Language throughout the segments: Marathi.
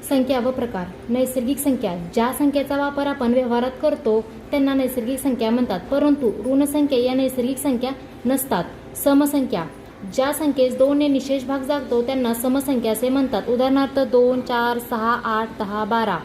संख्या व प्रकार. नैसर्गिक संख्या. ज्या संख्येचा वापर आपण व्यवहारात करतो त्यांना नैसर्गिक संख्या म्हणतात, परंतु ऋण संख्या या नैसर्गिक संख्या नसतात. समसंख्या. ज्या संख्येस 2 ने निशेष भाग जातो त्यांना समसंख्या असे म्हणतात. उदाहरणार्थ 2, 4, 6, 8, 10, 12.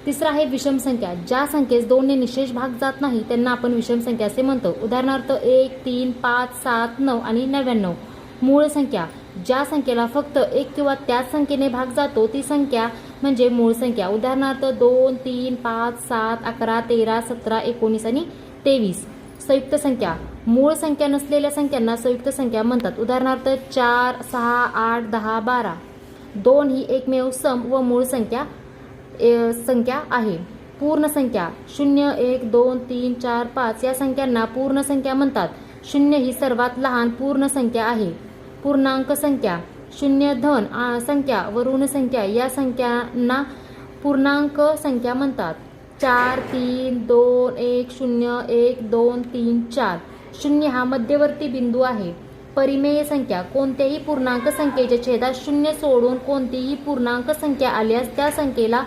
तिसरा आहे विषम संख्या. ज्या संख्येस 2 ने निशेष भाग जात नाही त्यांना आपण विषम संख्या असे म्हणतो. उदाहरणार्थ 1, 3, 5, 7, 9 आणि 99. मूळ संख्या. ज्या संख्येला फक्त एक किंवा त्याच संख्येने भाग जातो ती संख्या म्हणजे मूळ संख्या. उदाहरणार्थ 2, 3, 5, 7, 11, 13, 17, 19 आणि 23. संयुक्त संख्या. मूळ संख्या नसलेल्या संख्यांना संयुक्त संख्या म्हणतात. उदाहरणार्थ 4, 6, 8, 10, 12. 2 ही एकमेव सम व मूळ संख्या आहे. पूर्ण संख्या. 0, 1, 2, 3, 4, 5 या संख्यांना पूर्ण संख्या म्हणतात. 0 ही सर्वात लहान पूर्ण संख्या आहे. पूर्णांक संख्या. 0 धन संख्या व ऋण संख्या या संख्यांना पूर्णांक संख्या म्हणतात. 4, 3, 2, 1, 0, 1, 2, 3, 4. 0 हा मध्यवर्ती बिंदू आहे. परिमेय संख्या. कोणत्याही पूर्णांक संख्येच्या छेदात 0 सोडून कोणतीही पूर्णांक संख्या आल्यास त्या संख्येला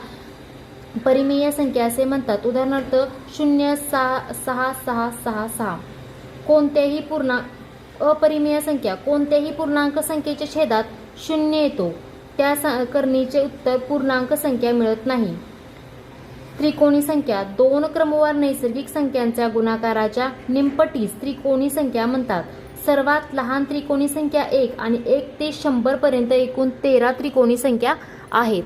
परिमेय संख्या असे म्हणतात. उदाहरणार्थ 0, 6, 6, 6, 6. कोणत्याही अपरिमेय संख्या. कोणत्याही पूर्णांक संख्येच्या छेदात 0 येतो त्या करणीचे उत्तर पूर्णांक संख्या मिळत नाही. त्रिकोणी संख्या. 2 क्रमवार नैसर्गिक संख्यांच्या गुणाकाराच्या निमपटीस त्रिकोणी संख्या म्हणतात. सर्वात लहान त्रिकोणी संख्या 1 आणि 1 ते 100 पर्यंत एकूण 13 त्रिकोणी संख्या आहेत.